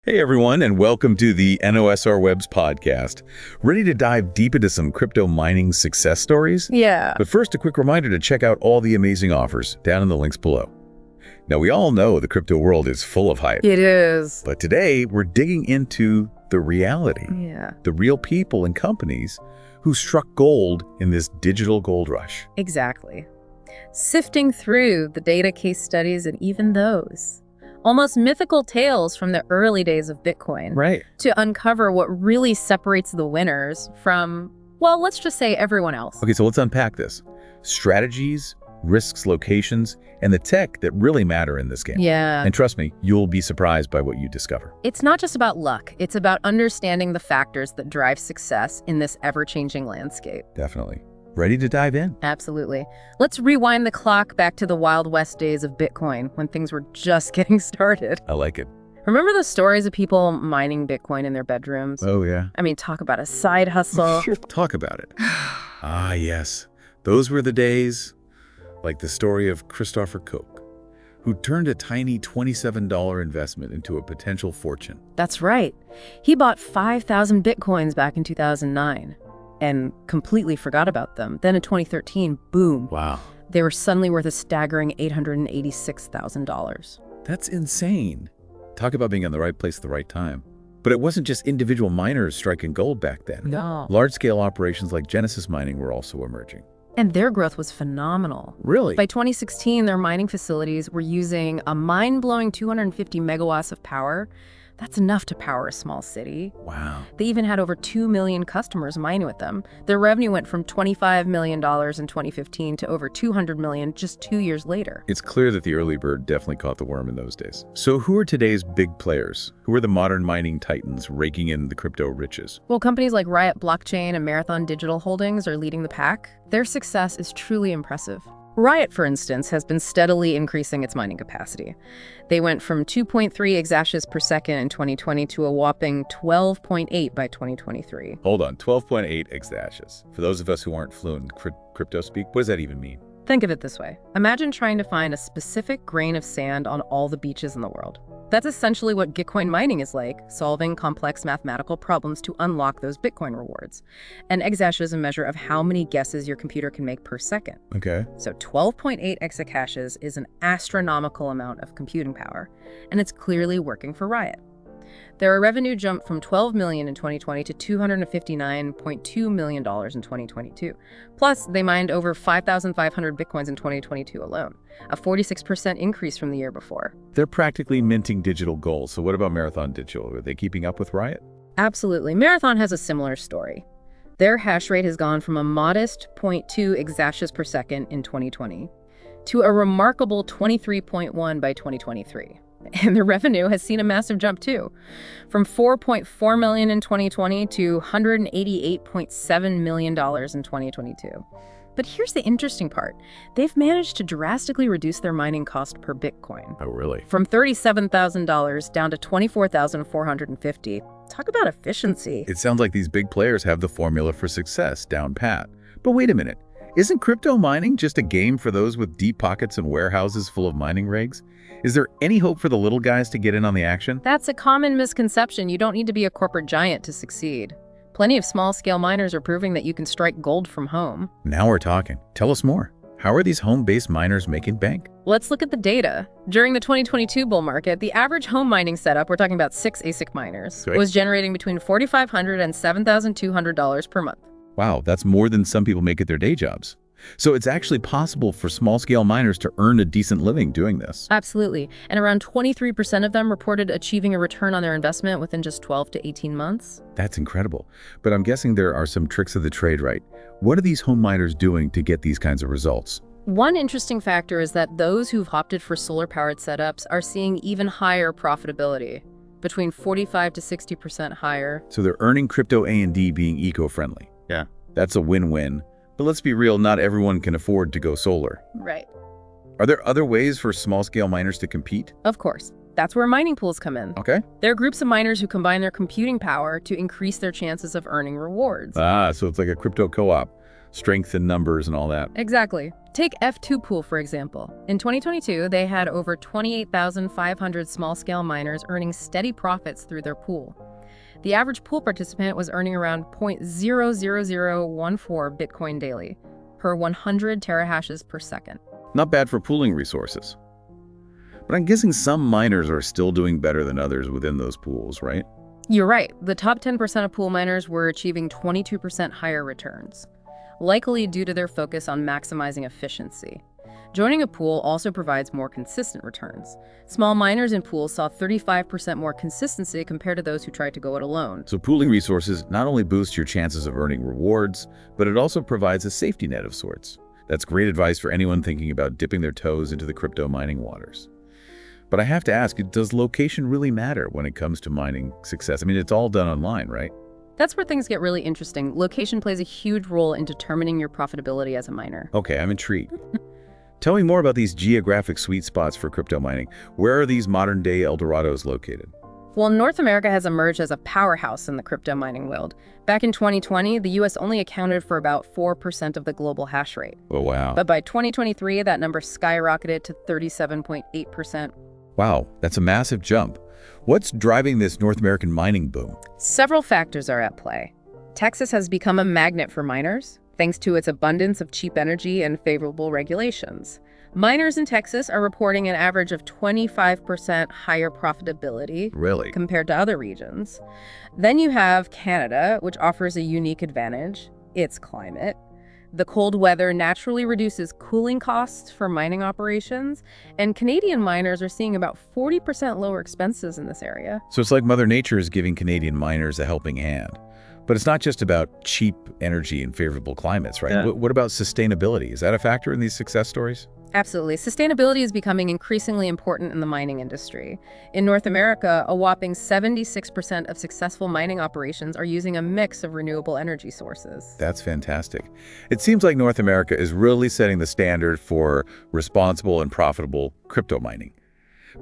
Hey everyone, and welcome to the NOSR Webs podcast. Ready to dive deep into some crypto mining success stories? Yeah. But first, a quick reminder to check out all the amazing offers down in the links below. Now, we all know the crypto world is full of hype. It is. But today, we're digging into the reality. Yeah. The real people and companies who struck gold in this digital gold rush. Exactly. Sifting through the data case studies and even those almost mythical tales from the early days of Bitcoin Right. to uncover what really separates the winners from, well, let's just say everyone else. Okay, so let's unpack this. Strategies, risks, locations, and the tech that really matter in this game. Yeah. And trust me, you'll be surprised by what you discover. It's not just about luck. It's about understanding the factors that drive success in this ever-changing landscape. Definitely. Ready to dive in? Absolutely. Let's rewind the clock back to the Wild West days of Bitcoin when things were just getting started. I like it. Remember the stories of people mining Bitcoin in their bedrooms? Oh, yeah. I mean, talk about a side hustle. Talk about it. Ah, yes. Those were the days, like the story of Christopher Koch, who turned a tiny $27 investment into a potential fortune. That's right. He bought 5,000 Bitcoins back in 2009 and completely forgot about them. Then in 2013, boom, Wow. they were suddenly worth a staggering $886,000. That's insane. Talk about being in the right place at the right time. But it wasn't just individual miners striking gold back then. No. Large-scale operations like Genesis Mining were also emerging. And their growth was phenomenal. Really? By 2016, their mining facilities were using a mind-blowing 250 megawatts of power. That's enough to power a small city. Wow. They even had over 2 million customers mining with them. Their revenue went from $25 million in 2015 to over $200 million just 2 years later. It's clear that the early bird definitely caught the worm in those days. So who are today's big players? Who are the modern mining titans raking in the crypto riches? Well, companies like Riot Blockchain and Marathon Digital Holdings are leading the pack. Their success is truly impressive. Riot, for instance, has been steadily increasing its mining capacity. They went from 2.3 exahashes per second in 2020 to a whopping 12.8 by 2023. Hold on, 12.8 exahashes. For those of us who aren't fluent in crypto speak, what does that even mean? Think of it this way. Imagine trying to find a specific grain of sand on all the beaches in the world. That's essentially what Gitcoin mining is like, solving complex mathematical problems to unlock those Bitcoin rewards. An exahash is a measure of how many guesses your computer can make per second. Okay. So 12.8 exahash is an astronomical amount of computing power, and it's clearly working for Riot. Their revenue jumped from $12 million in 2020 to $259.2 million in 2022. Plus, they mined over 5,500 Bitcoins in 2022 alone, a 46% increase from the year before. They're practically minting digital gold. So what about Marathon Digital? Are they keeping up with Riot? Absolutely. Marathon has a similar story. Their hash rate has gone from a modest 0.2 exahashes per second in 2020 to a remarkable 23.1 by 2023. And their revenue has seen a massive jump too, from $4.4 million in 2020 to $188.7 million in 2022. But here's the interesting part. They've managed to drastically reduce their mining cost per Bitcoin. Oh, really? From $37,000 down to $24,450. Talk about efficiency. It sounds like these big players have the formula for success down pat. But wait a minute. Isn't crypto mining just a game for those with deep pockets and warehouses full of mining rigs? Is there any hope for the little guys to get in on the action? That's a common misconception. You don't need to be a corporate giant to succeed. Plenty of small-scale miners are proving that you can strike gold from home. Now we're talking. Tell us more. How are these home-based miners making bank? Let's look at the data. During the 2022 bull market, the average home mining setup, we're talking about 6 ASIC miners, Great. was generating between $4,500 and $7,200 per month. Wow, that's more than some people make at their day jobs. So it's actually possible for small-scale miners to earn a decent living doing this. Absolutely. And around 23% of them reported achieving a return on their investment within just 12 to 18 months. That's incredible. But I'm guessing there are some tricks of the trade, right? What are these home miners doing to get these kinds of results? One interesting factor is that those who've opted for solar-powered setups are seeing even higher profitability, between 45 to 60% higher. So they're earning crypto A&D being eco-friendly. Yeah. That's a win-win. But let's be real, not everyone can afford to go solar. Right. Are there other ways for small-scale miners to compete? Of course. That's where mining pools come in. Okay. There are groups of miners who combine their computing power to increase their chances of earning rewards. Ah, so it's like a crypto co-op. strength in numbers and all that. Exactly. Take F2 Pool, for example. In 2022, they had over 28,500 small-scale miners earning steady profits through their pool. The average pool participant was earning around 0.00014 Bitcoin daily, per 100 terahashes per second. Not bad for pooling resources. But I'm guessing some miners are still doing better than others within those pools, right? You're right. The top 10% of pool miners were achieving 22% higher returns, likely due to their focus on maximizing efficiency. Joining a pool also provides more consistent returns. Small miners in pools saw 35% more consistency compared to those who tried to go it alone. So pooling resources not only boosts your chances of earning rewards, but it also provides a safety net of sorts. That's great advice for anyone thinking about dipping their toes into the crypto mining waters. But I have to ask, does location really matter when it comes to mining success? I mean, it's all done online, right? That's where things get really interesting. Location plays a huge role in determining your profitability as a miner. Okay, I'm intrigued. Tell me more about these geographic sweet spots for crypto mining. Where are these modern-day Eldorados located? Well, North America has emerged as a powerhouse in the crypto mining world. Back in 2020, the US only accounted for about 4% of the global hash rate. Oh, wow. But by 2023, that number skyrocketed to 37.8%. Wow, that's a massive jump. What's driving this North American mining boom? Several factors are at play. Texas has become a magnet for miners, thanks to its abundance of cheap energy and favorable regulations. Miners in Texas are reporting an average of 25% higher profitability Really? compared to other regions. Then you have Canada, which offers a unique advantage, its climate. The cold weather naturally reduces cooling costs for mining operations, and Canadian miners are seeing about 40% lower expenses in this area. So it's like Mother Nature is giving Canadian miners a helping hand. But it's not just about cheap energy and favorable climates, right? Yeah. What about sustainability? Is that a factor in these success stories? Absolutely. Sustainability is becoming increasingly important in the mining industry. In North America, a whopping 76% of successful mining operations are using a mix of renewable energy sources. That's fantastic. It seems like North America is really setting the standard for responsible and profitable crypto mining.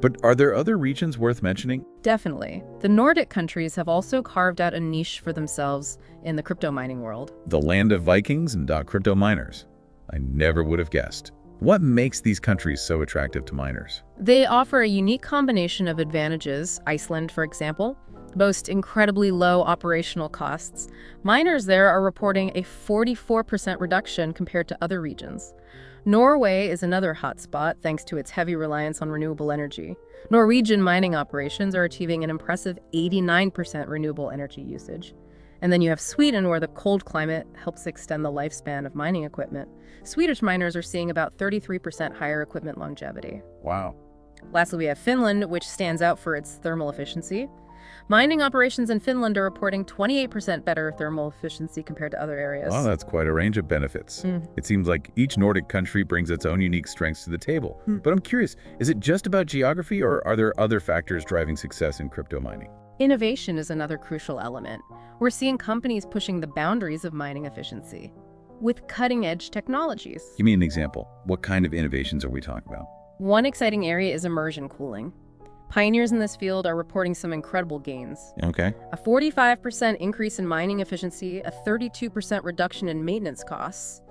But are there other regions worth mentioning? Definitely. The Nordic countries have also carved out a niche for themselves in the crypto mining world. The land of Vikings and crypto miners. I never would have guessed. What makes these countries so attractive to miners? They offer a unique combination of advantages. Iceland, for example, boasts incredibly low operational costs. Miners there are reporting a 44% reduction compared to other regions. Norway is another hotspot thanks to its heavy reliance on renewable energy. Norwegian mining operations are achieving an impressive 89% renewable energy usage. And then you have Sweden, where the cold climate helps extend the lifespan of mining equipment. Swedish miners are seeing about 33% higher equipment longevity. Wow. Lastly, we have Finland, which stands out for its thermal efficiency. Mining operations in Finland are reporting 28% better thermal efficiency compared to other areas. Well, that's quite a range of benefits. It seems like each Nordic country brings its own unique strengths to the table. But I'm curious, is it just about geography, or are there other factors driving success in crypto mining? Innovation is another crucial element. We're seeing companies pushing the boundaries of mining efficiency with cutting-edge technologies. Give me an example. What kind of innovations are we talking about? One exciting area is immersion cooling. Pioneers in this field are reporting some incredible gains. Okay. A 45% increase in mining efficiency, a 32% reduction in maintenance costs,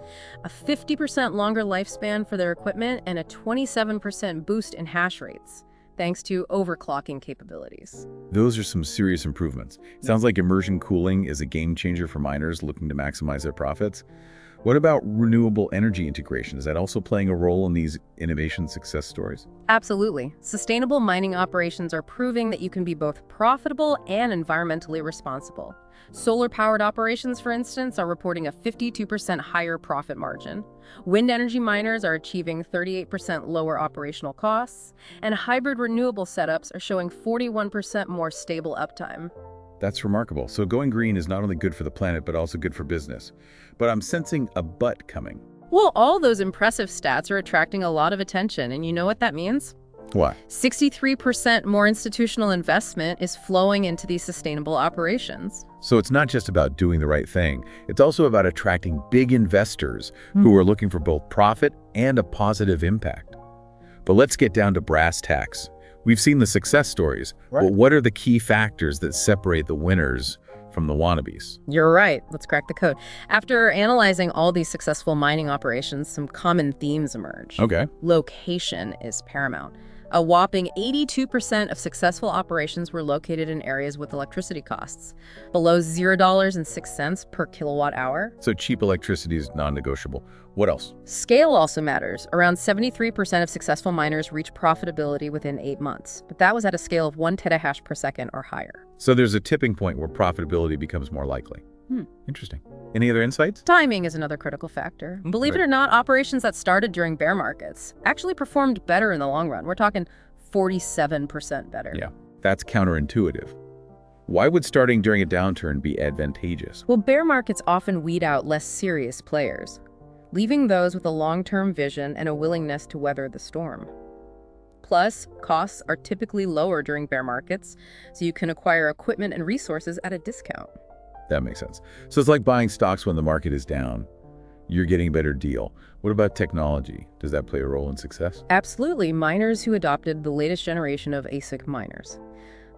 a 50% longer lifespan for their equipment, and a 27% boost in hash rates, thanks to overclocking capabilities. Those are some serious improvements. It sounds like immersion cooling is a game changer for miners looking to maximize their profits. What about renewable energy integration? Is that also playing a role in these innovation success stories? Absolutely. Sustainable mining operations are proving that you can be both profitable and environmentally responsible. Solar-powered operations, for instance, are reporting a 52% higher profit margin. Wind energy miners are achieving 38% lower operational costs, and hybrid renewable setups are showing 41% more stable uptime. That's remarkable. So going green is not only good for the planet, but also good for business. But I'm sensing a but coming. Well, all those impressive stats are attracting a lot of attention, and you know what that means? What? 63% more institutional investment is flowing into these sustainable operations. So it's not just about doing the right thing. It's also about attracting big investors who are looking for both profit and a positive impact. But let's get down to brass tacks. We've seen the success stories, but what are the key factors that separate the winners from the wannabes. You're right. Let's crack the code. After analyzing all these successful mining operations, some common themes emerge. Okay. Location is paramount. A whopping 82% of successful operations were located in areas with electricity costs below $0.06 per kilowatt hour. So cheap electricity is non-negotiable. What else? Scale also matters. Around 73% of successful miners reach profitability within 8 months, but that was at a scale of 1 terahash per second or higher. So there's a tipping point where profitability becomes more likely. Interesting. Any other insights? Timing is another critical factor. Believe it or not, operations that started during bear markets actually performed better in the long run. We're talking 47% better. Yeah, that's counterintuitive. Why would starting during a downturn be advantageous? Well, bear markets often weed out less serious players, leaving those with a long-term vision and a willingness to weather the storm. Plus, costs are typically lower during bear markets, so you can acquire equipment and resources at a discount. That makes sense. So it's like buying stocks when the market is down. You're getting a better deal. What about technology? Does that play a role in success? Absolutely. Miners who adopted the latest generation of ASIC miners.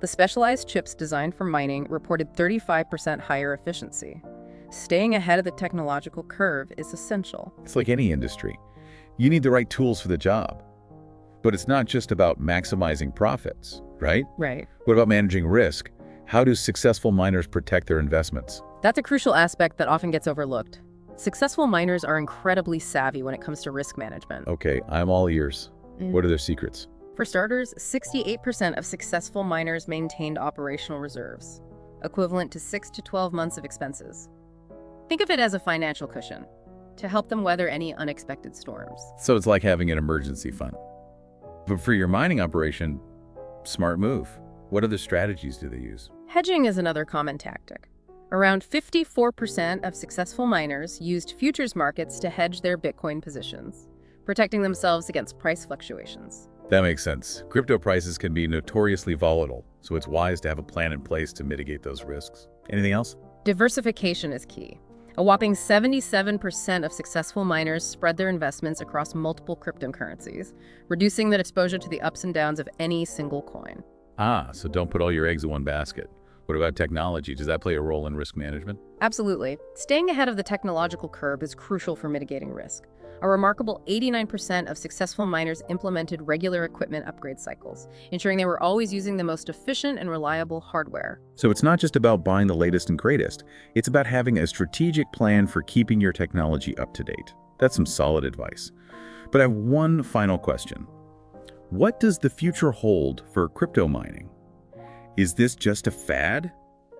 The specialized chips designed for mining reported 35% higher efficiency. Staying ahead of the technological curve is essential. It's like any industry. You need the right tools for the job. But it's not just about maximizing profits, right? Right. What about managing risk? How do successful miners protect their investments? That's a crucial aspect that often gets overlooked. Successful miners are incredibly savvy when it comes to risk management. Okay, I'm all ears. What are their secrets? For starters, 68% of successful miners maintained operational reserves, equivalent to 6 to 12 months of expenses. Think of it as a financial cushion to help them weather any unexpected storms. So it's like having an emergency fund. But for your mining operation, smart move. What other strategies do they use? Hedging is another common tactic. Around 54% of successful miners used futures markets to hedge their Bitcoin positions, protecting themselves against price fluctuations. That makes sense. Crypto prices can be notoriously volatile, so it's wise to have a plan in place to mitigate those risks. Anything else? Diversification is key. A whopping 77% of successful miners spread their investments across multiple cryptocurrencies, reducing the exposure to the ups and downs of any single coin. So don't put all your eggs in one basket. What about technology? Does that play a role in risk management? Absolutely. Staying ahead of the technological curve is crucial for mitigating risk. A remarkable 89% of successful miners implemented regular equipment upgrade cycles, ensuring they were always using the most efficient and reliable hardware. So it's not just about buying the latest and greatest. It's about having a strategic plan for keeping your technology up to date. That's some solid advice. But I have one final question. What does the future hold for crypto mining? Is this just a fad,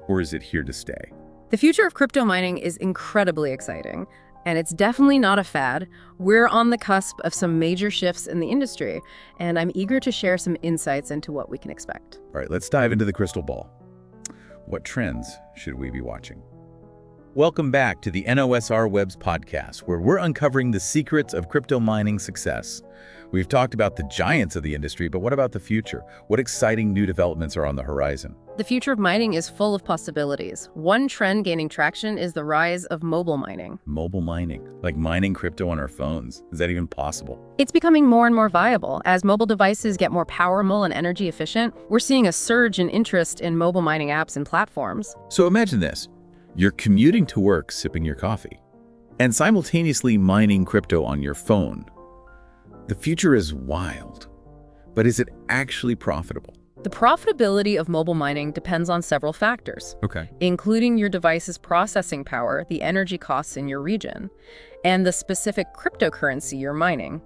or is it here to stay? The future of crypto mining is incredibly exciting, and it's definitely not a fad. We're on the cusp of some major shifts in the industry, and I'm eager to share some insights into what we can expect. All right, let's dive into the crystal ball. What trends should we be watching? Welcome back to the NOSR Webs podcast, where we're uncovering the secrets of crypto mining success. We've talked about the giants of the industry, but what about the future? What exciting new developments are on the horizon? The future of mining is full of possibilities. One trend gaining traction is the rise of mobile mining. Mobile mining, like mining crypto on our phones. Is that even possible? It's becoming more and more viable. As mobile devices get more powerful and energy efficient, we're seeing a surge in interest in mobile mining apps and platforms. So imagine this. You're commuting to work sipping your coffee and simultaneously mining crypto on your phone. The future is wild, but is it actually profitable? The profitability of mobile mining depends on several factors, including your device's processing power, the energy costs in your region, and the specific cryptocurrency you're mining.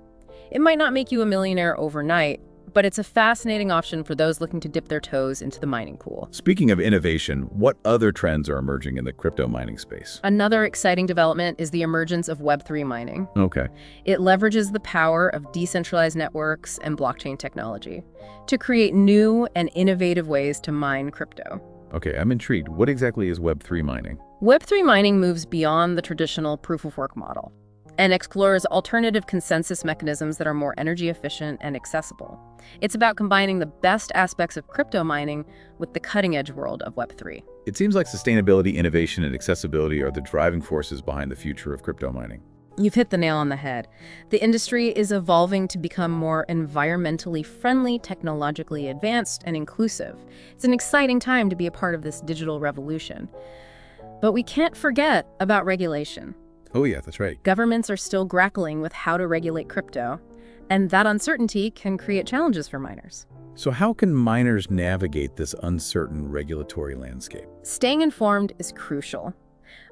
It might not make you a millionaire overnight, but it's a fascinating option for those looking to dip their toes into the mining pool. Speaking of innovation, what other trends are emerging in the crypto mining space? Another exciting development is the emergence of Web3 mining. Okay. It leverages the power of decentralized networks and blockchain technology to create new and innovative ways to mine crypto. Okay, I'm intrigued. What exactly is Web3 mining? Web3 mining moves beyond the traditional proof-of-work model and explores alternative consensus mechanisms that are more energy efficient and accessible. It's about combining the best aspects of crypto mining with the cutting-edge world of Web3. It seems like sustainability, innovation, and accessibility are the driving forces behind the future of crypto mining. You've hit the nail on the head. The industry is evolving to become more environmentally friendly, technologically advanced, and inclusive. It's an exciting time to be a part of this digital revolution. But we can't forget about regulation. Oh yeah, that's right. Governments are still grappling with how to regulate crypto, and that uncertainty can create challenges for miners. So how can miners navigate this uncertain regulatory landscape? Staying informed is crucial.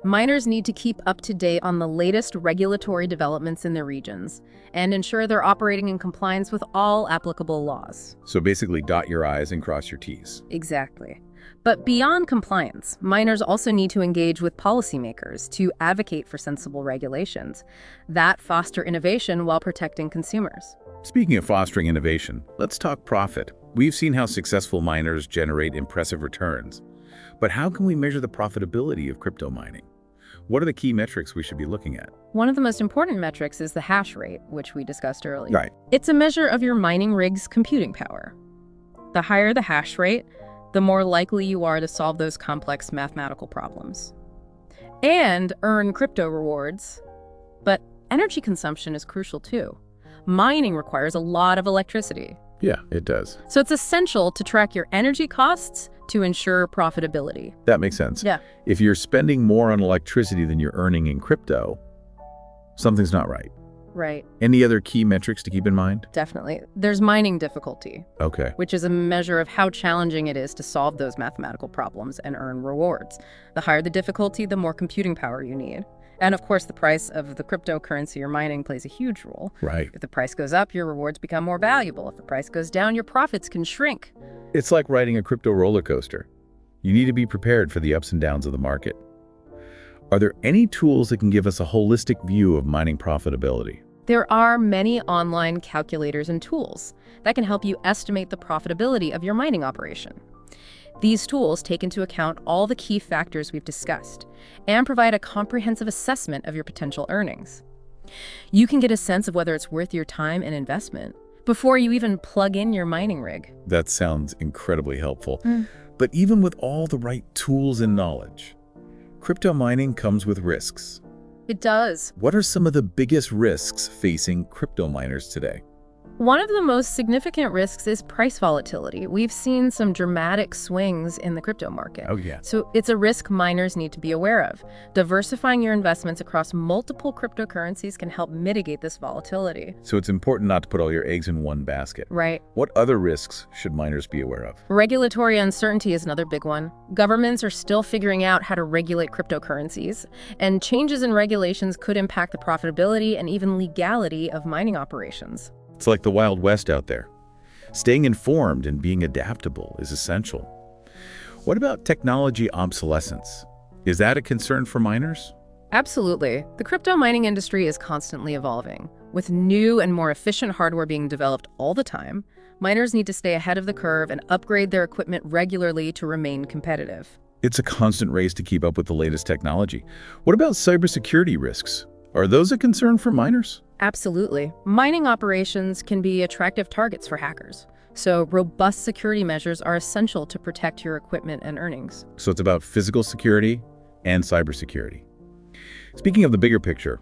Miners need to keep up to date on the latest regulatory developments in their regions and ensure they're operating in compliance with all applicable laws. So basically dot your I's and cross your T's. Exactly. But beyond compliance, miners also need to engage with policymakers to advocate for sensible regulations that foster innovation while protecting consumers. Speaking of fostering innovation, let's talk profit. We've seen how successful miners generate impressive returns. But how can we measure the profitability of crypto mining? What are the key metrics we should be looking at? One of the most important metrics is the hash rate, which we discussed earlier. Right. It's a measure of your mining rig's computing power. The higher the hash rate, the more likely you are to solve those complex mathematical problems and earn crypto rewards. But energy consumption is crucial too. Mining requires a lot of electricity. Yeah, it does. So it's essential to track your energy costs to ensure profitability. That makes sense. Yeah. If you're spending more on electricity than you're earning in crypto, something's not right. Right. Any other key metrics to keep in mind? Definitely. There's mining difficulty, Okay. which is a measure of how challenging it is to solve those mathematical problems and earn rewards. The higher the difficulty, the more computing power you need. And of course, the price of the cryptocurrency you're mining plays a huge role. Right. If the price goes up, your rewards become more valuable. If the price goes down, your profits can shrink. It's like riding a crypto roller coaster. You need to be prepared for the ups and downs of the market. Are there any tools that can give us a holistic view of mining profitability? There are many online calculators and tools that can help you estimate the profitability of your mining operation. These tools take into account all the key factors we've discussed and provide a comprehensive assessment of your potential earnings. You can get a sense of whether it's worth your time and investment before you even plug in your mining rig. That sounds incredibly helpful. But even with all the right tools and knowledge, crypto mining comes with risks. It does. What are some of the biggest risks facing crypto miners today? One of the most significant risks is price volatility. We've seen some dramatic swings in the crypto market. Oh, yeah. So it's a risk miners need to be aware of. Diversifying your investments across multiple cryptocurrencies can help mitigate this volatility. So it's important not to put all your eggs in one basket. Right. What other risks should miners be aware of? Regulatory uncertainty is another big one. Governments are still figuring out how to regulate cryptocurrencies, and changes in regulations could impact the profitability and even legality of mining operations. It's like the Wild West out there. Staying informed and being adaptable is essential. What about technology obsolescence? Is that a concern for miners? Absolutely. The crypto mining industry is constantly evolving. With new and more efficient hardware being developed all the time, miners need to stay ahead of the curve and upgrade their equipment regularly to remain competitive. It's a constant race to keep up with the latest technology. What about cybersecurity risks? Are those a concern for miners? Absolutely. Mining operations can be attractive targets for hackers, so robust security measures are essential to protect your equipment and earnings. So it's about physical security and cybersecurity. Speaking of the bigger picture,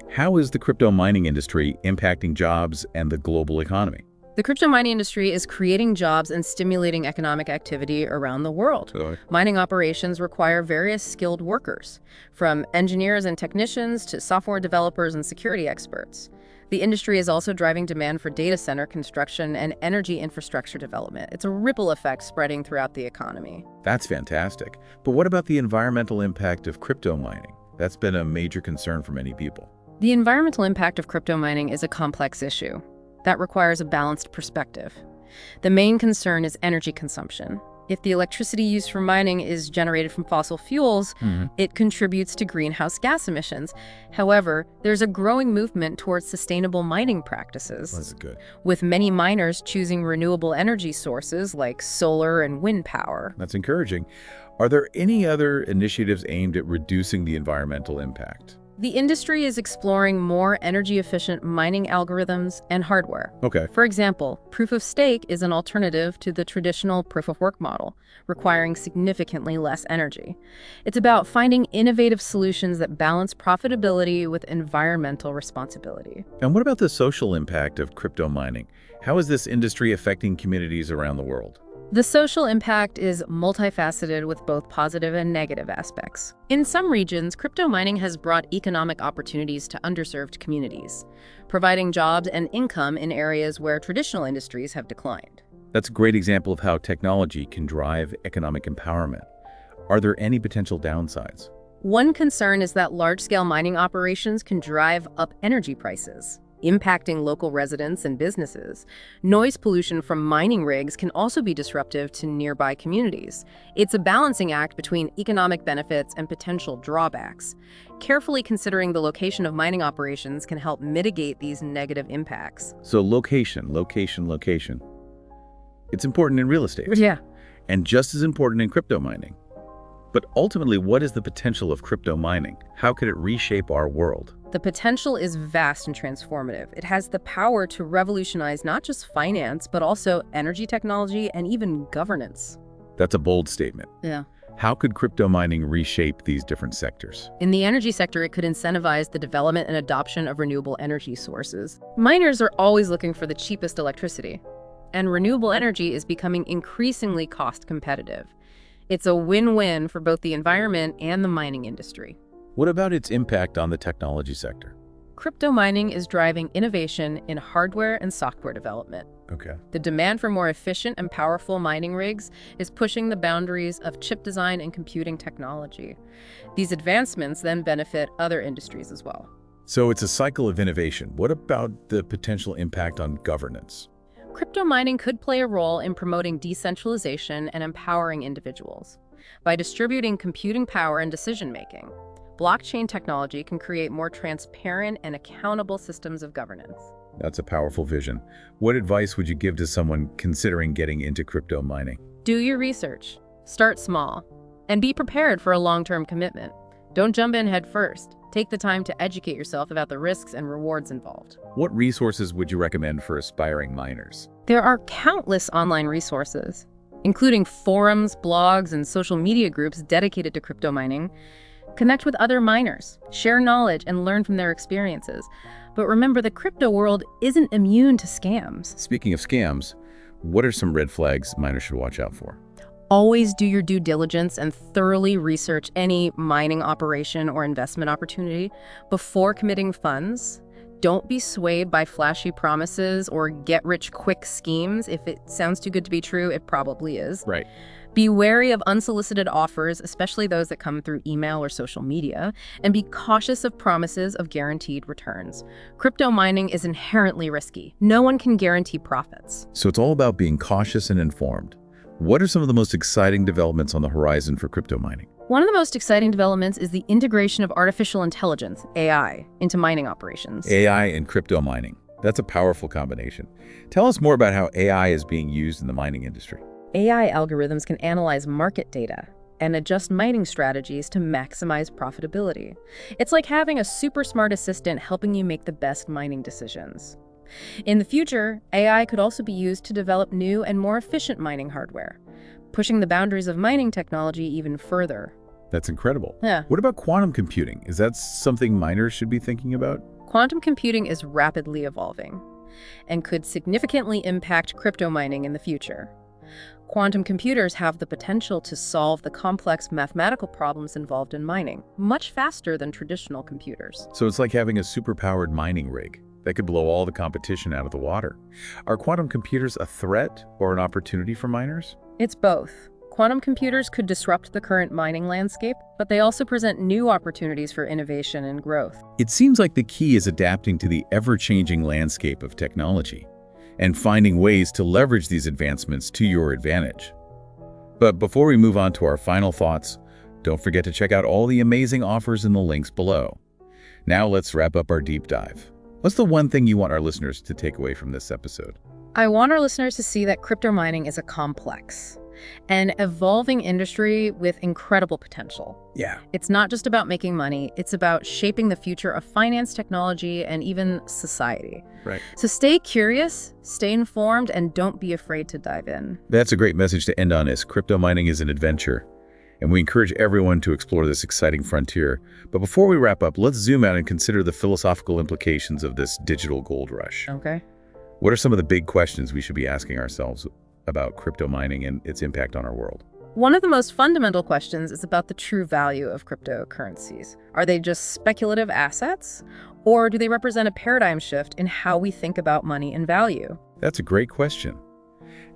how is the crypto mining industry impacting jobs and the global economy? The crypto mining industry is creating jobs and stimulating economic activity around the world. Mining operations require various skilled workers, from engineers and technicians to software developers and security experts. The industry is also driving demand for data center construction and energy infrastructure development. It's a ripple effect spreading throughout the economy. That's fantastic. But what about the environmental impact of crypto mining? That's been a major concern for many people. The environmental impact of crypto mining is a complex issue that requires a balanced perspective. The main concern is energy consumption. If the electricity used for mining is generated from fossil fuels, it contributes to greenhouse gas emissions. However, there's a growing movement towards sustainable mining practices, That's good. with many miners choosing renewable energy sources like solar and wind power. That's encouraging. Are there any other initiatives aimed at reducing the environmental impact? The industry is exploring more energy-efficient mining algorithms and hardware. Okay. For example, proof of stake is an alternative to the traditional proof of work model, requiring significantly less energy. It's about finding innovative solutions that balance profitability with environmental responsibility. And what about the social impact of crypto mining? How is this industry affecting communities around the world? The social impact is multifaceted with both positive and negative aspects. In some regions, crypto mining has brought economic opportunities to underserved communities, providing jobs and income in areas where traditional industries have declined. That's a great example of how technology can drive economic empowerment. Are there any potential downsides? One concern is that large-scale mining operations can drive up energy prices, impacting local residents and businesses. Noise pollution from mining rigs can also be disruptive to nearby communities. It's a balancing act between economic benefits and potential drawbacks. Carefully considering the location of mining operations can help mitigate these negative impacts. So location. It's important in real estate. Yeah. And just as important in crypto mining. But ultimately, what is the potential of crypto mining? How could it reshape our world? The potential is vast and transformative. It has the power to revolutionize not just finance, but also energy technology and even governance. That's a bold statement. Yeah. How could crypto mining reshape these different sectors? In the energy sector, it could incentivize the development and adoption of renewable energy sources. Miners are always looking for the cheapest electricity, and renewable energy is becoming increasingly cost competitive. It's a win-win for both the environment and the mining industry. What about its impact on the technology sector? Crypto mining is driving innovation in hardware and software development. Okay. The demand for more efficient and powerful mining rigs is pushing the boundaries of chip design and computing technology. These advancements then benefit other industries as well. So it's a cycle of innovation. What about the potential impact on governance? Crypto mining could play a role in promoting decentralization and empowering individuals. By distributing computing power and decision-making, blockchain technology can create more transparent and accountable systems of governance. That's a powerful vision. What advice would you give to someone considering getting into crypto mining? Do your research, start small, and be prepared for a long-term commitment. Don't jump in head first. Take the time to educate yourself about the risks and rewards involved. What resources would you recommend for aspiring miners? There are countless online resources, including forums, blogs, and social media groups dedicated to crypto mining. Connect with other miners, share knowledge, and learn from their experiences. But remember, the crypto world isn't immune to scams. Speaking of scams, what are some red flags miners should watch out for? Always do your due diligence and thoroughly research any mining operation or investment opportunity before committing funds. Don't be swayed by flashy promises or get-rich-quick schemes. If it sounds too good to be true, it probably is. Right. Be wary of unsolicited offers, especially those that come through email or social media, and be cautious of promises of guaranteed returns. Crypto mining is inherently risky. No one can guarantee profits. So it's all about being cautious and informed. What are some of the most exciting developments on the horizon for crypto mining? One of the most exciting developments is the integration of artificial intelligence, AI, into mining operations. AI and crypto mining. That's a powerful combination. Tell us more about how AI is being used in the mining industry. AI algorithms can analyze market data and adjust mining strategies to maximize profitability. It's like having a super smart assistant helping you make the best mining decisions. In the future, AI could also be used to develop new and more efficient mining hardware, pushing the boundaries of mining technology even further. That's incredible. Yeah. What about quantum computing? Is that something miners should be thinking about? Quantum computing is rapidly evolving and could significantly impact crypto mining in the future. Quantum computers have the potential to solve the complex mathematical problems involved in mining much faster than traditional computers. So it's like having a super-powered mining rig that could blow all the competition out of the water. Are quantum computers a threat or an opportunity for miners? It's both. Quantum computers could disrupt the current mining landscape, but they also present new opportunities for innovation and growth. It seems like the key is adapting to the ever-changing landscape of technology and finding ways to leverage these advancements to your advantage. But before we move on to our final thoughts, don't forget to check out all the amazing offers in the links below. Now let's wrap up our deep dive. What's the one thing you want our listeners to take away from this episode? I want our listeners to see that crypto mining is a complex, An evolving industry with incredible potential. Yeah. It's not just about making money, it's about shaping the future of finance, technology, and even society. Right. So stay curious, stay informed, and don't be afraid to dive in. That's a great message to end on, is crypto mining is an adventure. And we encourage everyone to explore this exciting frontier. But before we wrap up, let's zoom out and consider the philosophical implications of this digital gold rush. Okay. What are some of the big questions we should be asking ourselves about crypto mining and its impact on our world? One of the most fundamental questions is about the true value of cryptocurrencies. Are they just speculative assets, or do they represent a paradigm shift in how we think about money and value? That's a great question.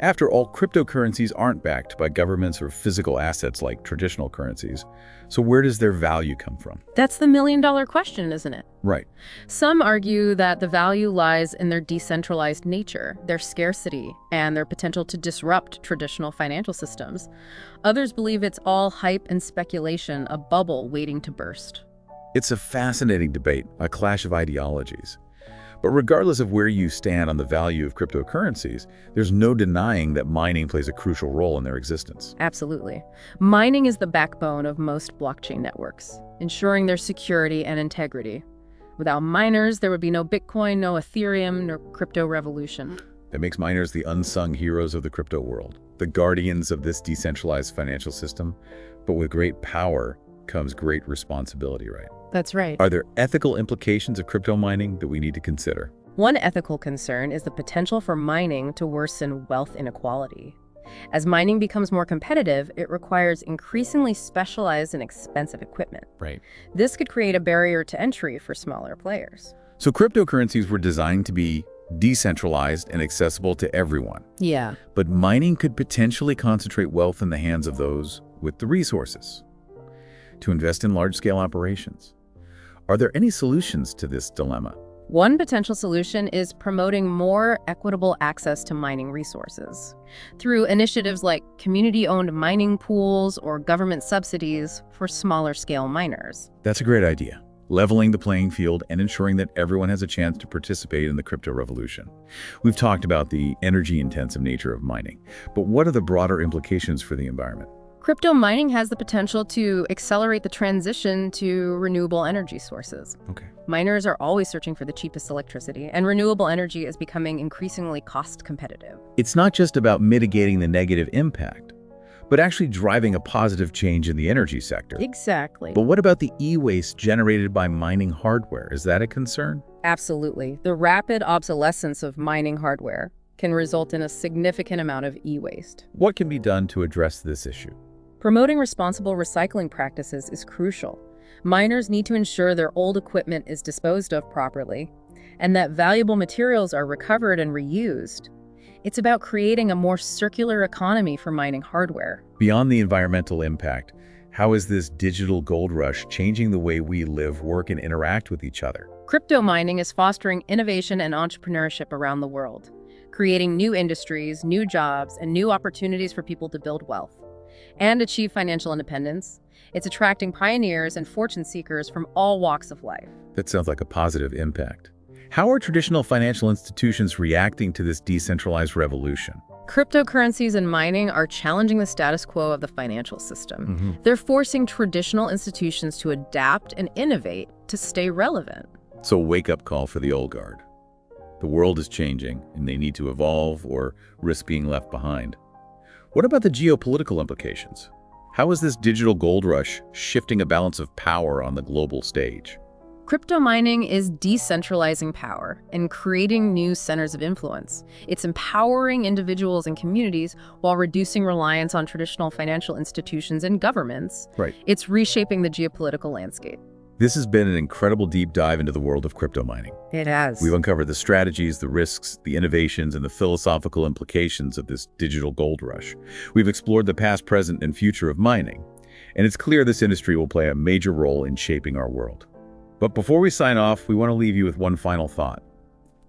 After all, cryptocurrencies aren't backed by governments or physical assets like traditional currencies. So where does their value come from? That's the million-dollar question, isn't it? Right. Some argue that the value lies in their decentralized nature, their scarcity, and their potential to disrupt traditional financial systems. Others believe it's all hype and speculation, a bubble waiting to burst. It's a fascinating debate, a clash of ideologies. But regardless of where you stand on the value of cryptocurrencies, there's no denying that mining plays a crucial role in their existence. Absolutely. Mining is the backbone of most blockchain networks, ensuring their security and integrity. Without miners, there would be no Bitcoin, no Ethereum, no crypto revolution. That makes miners the unsung heroes of the crypto world, the guardians of this decentralized financial system. But with great power comes great responsibility, right? That's right. Are there ethical implications of crypto mining that we need to consider? One ethical concern is the potential for mining to worsen wealth inequality. As mining becomes more competitive, it requires increasingly specialized and expensive equipment. Right. This could create a barrier to entry for smaller players. So cryptocurrencies were designed to be decentralized and accessible to everyone. Yeah. But mining could potentially concentrate wealth in the hands of those with the resources to invest in large-scale operations. Are there any solutions to this dilemma? One potential solution is promoting more equitable access to mining resources through initiatives like community-owned mining pools or government subsidies for smaller-scale miners. That's a great idea. Leveling the playing field and ensuring that everyone has a chance to participate in the crypto revolution. We've talked about the energy-intensive nature of mining, but what are the broader implications for the environment? Crypto mining has the potential to accelerate the transition to renewable energy sources. Okay. Miners are always searching for the cheapest electricity, and renewable energy is becoming increasingly cost competitive. It's not just about mitigating the negative impact, but actually driving a positive change in the energy sector. Exactly. But what about the e-waste generated by mining hardware? Is that a concern? Absolutely. The rapid obsolescence of mining hardware can result in a significant amount of e-waste. What can be done to address this issue? Promoting responsible recycling practices is crucial. Miners need to ensure their old equipment is disposed of properly and that valuable materials are recovered and reused. It's about creating a more circular economy for mining hardware. Beyond the environmental impact, how is this digital gold rush changing the way we live, work, and interact with each other? Crypto mining is fostering innovation and entrepreneurship around the world, creating new industries, new jobs, and new opportunities for people to build wealth and achieve financial independence. It's attracting pioneers and fortune seekers from all walks of life. That sounds like a positive impact. How are traditional financial institutions reacting to this decentralized revolution? Cryptocurrencies and mining are challenging the status quo of the financial system. They're forcing traditional institutions to adapt and innovate to stay relevant. So a wake-up call for the old guard. The world is changing, and they need to evolve or risk being left behind. What about the geopolitical implications? How is this digital gold rush shifting a balance of power on the global stage? Crypto mining is decentralizing power and creating new centers of influence. It's empowering individuals and communities while reducing reliance on traditional financial institutions and governments. Right. It's reshaping the geopolitical landscape. This has been an incredible deep dive into the world of crypto mining. It has. We've uncovered the strategies, the risks, the innovations, and the philosophical implications of this digital gold rush. We've explored the past, present, and future of mining, and it's clear this industry will play a major role in shaping our world. But before we sign off, we want to leave you with one final thought.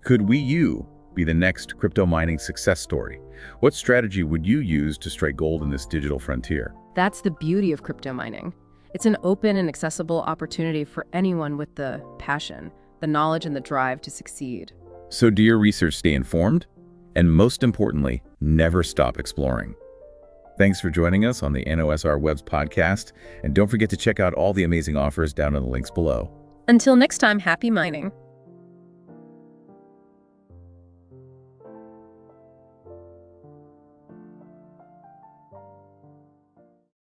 Could you be the next crypto mining success story? What strategy would you use to strike gold in this digital frontier? That's the beauty of crypto mining. It's an open and accessible opportunity for anyone with the passion, the knowledge, and the drive to succeed. So do your research, stay informed, and most importantly, never stop exploring. Thanks for joining us on the NOSR Webs podcast, and don't forget to check out all the amazing offers down in the links below. Until next time, happy mining.